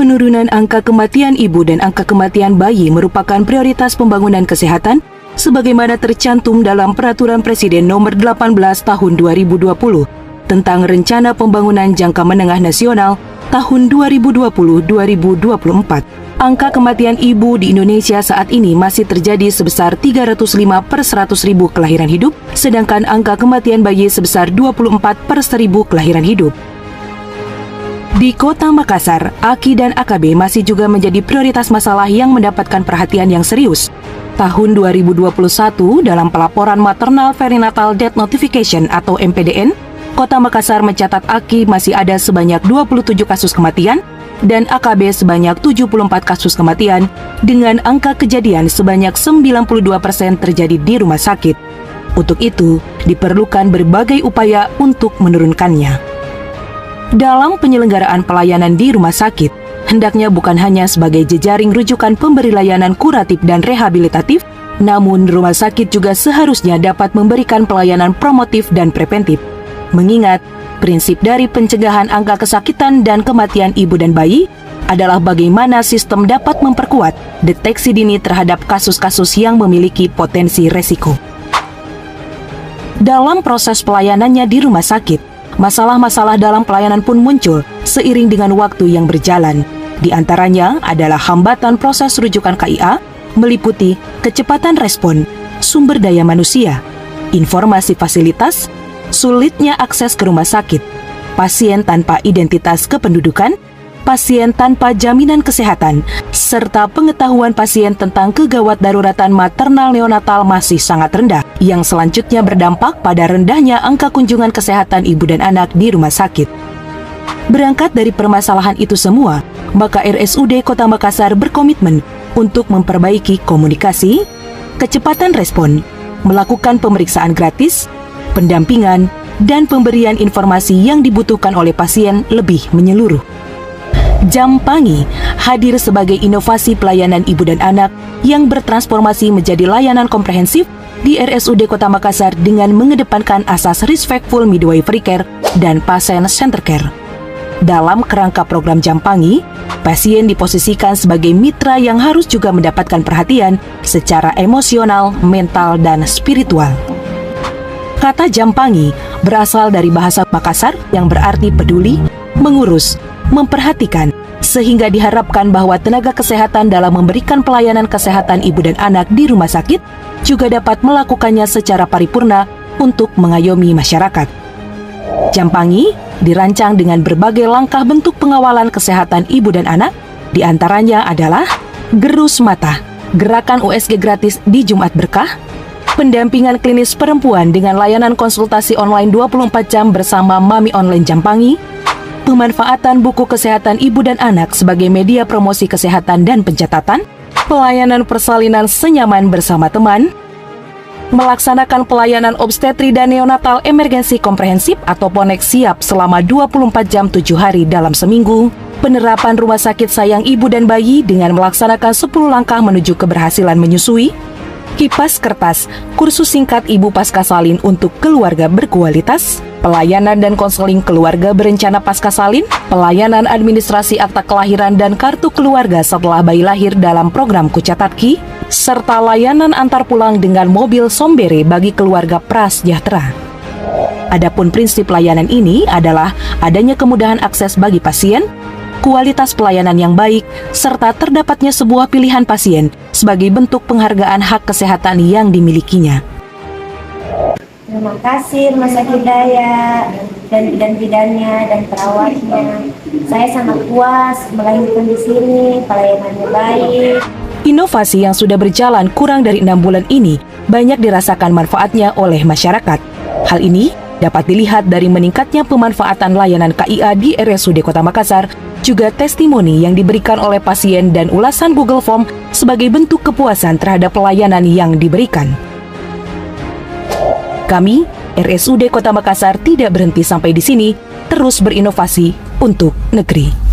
Penurunan angka kematian ibu dan angka kematian bayi merupakan prioritas pembangunan kesehatan sebagaimana tercantum dalam Peraturan Presiden Nomor 18 Tahun 2020 tentang Rencana Pembangunan Jangka Menengah Nasional tahun 2020-2024. Angka kematian ibu di Indonesia saat ini masih terjadi sebesar 305 per 100.000 kelahiran hidup, sedangkan angka kematian bayi sebesar 24 per 1.000 kelahiran hidup. Di Kota Makassar, AKI dan AKB masih juga menjadi prioritas masalah yang mendapatkan perhatian yang serius. Tahun 2021, dalam pelaporan Maternal Perinatal Death Notification atau MPDN, Kota Makassar mencatat AKI masih ada sebanyak 27 kasus kematian dan AKB sebanyak 74 kasus kematian dengan angka kejadian sebanyak 92% terjadi di rumah sakit. Untuk itu, diperlukan berbagai upaya untuk menurunkannya. Dalam penyelenggaraan pelayanan di rumah sakit, hendaknya bukan hanya sebagai jejaring rujukan pemberi layanan kuratif dan rehabilitatif, namun rumah sakit juga seharusnya dapat memberikan pelayanan promotif dan preventif. Mengingat, prinsip dari pencegahan angka kesakitan dan kematian ibu dan bayi adalah bagaimana sistem dapat memperkuat deteksi dini terhadap kasus-kasus yang memiliki potensi resiko. Dalam proses pelayanannya di rumah sakit, masalah-masalah dalam pelayanan pun muncul seiring dengan waktu yang berjalan. Di antaranya adalah hambatan proses rujukan KIA, meliputi kecepatan respon, sumber daya manusia, informasi fasilitas, sulitnya akses ke rumah sakit, pasien tanpa identitas kependudukan, pasien tanpa jaminan kesehatan, serta pengetahuan pasien tentang kegawat daruratan maternal neonatal masih sangat rendah, yang selanjutnya berdampak pada rendahnya angka kunjungan kesehatan ibu dan anak di rumah sakit. Berangkat dari permasalahan itu semua, maka RSUD Kota Makassar berkomitmen untuk memperbaiki komunikasi, kecepatan respon, melakukan pemeriksaan gratis, pendampingan, dan pemberian informasi yang dibutuhkan oleh pasien lebih menyeluruh. Jampangi hadir sebagai inovasi pelayanan ibu dan anak yang bertransformasi menjadi layanan komprehensif di RSUD Kota Makassar dengan mengedepankan asas respectful midwifery care dan patient center care. Dalam kerangka program Jampangi, pasien diposisikan sebagai mitra yang harus juga mendapatkan perhatian secara emosional, mental, dan spiritual. Kata Jampangi berasal dari bahasa Makassar yang berarti peduli, mengurus, memperhatikan, sehingga diharapkan bahwa tenaga kesehatan dalam memberikan pelayanan kesehatan ibu dan anak di rumah sakit juga dapat melakukannya secara paripurna untuk mengayomi masyarakat. Jampangi dirancang dengan berbagai langkah bentuk pengawalan kesehatan ibu dan anak, di antaranya adalah gerus mata, gerakan USG gratis di Jumat Berkah, pendampingan klinis perempuan dengan layanan konsultasi online 24 jam bersama Mami Online Jampangi, pemanfaatan buku kesehatan ibu dan anak sebagai media promosi kesehatan dan pencatatan, pelayanan persalinan senyaman bersama teman, melaksanakan pelayanan obstetri dan neonatal emergensi komprehensif atau PONEK siap selama 24 jam 7 hari dalam seminggu, penerapan rumah sakit sayang ibu dan bayi dengan melaksanakan 10 langkah menuju keberhasilan menyusui, kipas kertas, kursus singkat ibu pasca salin untuk keluarga berkualitas, pelayanan dan konseling keluarga berencana pasca salin, pelayanan administrasi akta kelahiran dan kartu keluarga setelah bayi lahir dalam program Kucatatki, serta layanan antar pulang dengan mobil Sombere bagi keluarga prasejahtera. Adapun prinsip layanan ini adalah adanya kemudahan akses bagi pasien, kualitas pelayanan yang baik, serta terdapatnya sebuah pilihan pasien sebagai bentuk penghargaan hak kesehatan yang dimilikinya. Terima kasih Rumah Sakit Daya dan bidan-bidannya dan perawatnya. Saya sangat puas melahirkan di sini, pelayanannya baik. Inovasi yang sudah berjalan kurang dari 6 bulan ini banyak dirasakan manfaatnya oleh masyarakat. Hal ini dapat dilihat dari meningkatnya pemanfaatan layanan KIA di RSUD Kota Makassar, juga testimoni yang diberikan oleh pasien dan ulasan Google Form sebagai bentuk kepuasan terhadap pelayanan yang diberikan. Kami, RSUD Kota Makassar, tidak berhenti sampai di sini, terus berinovasi untuk negeri.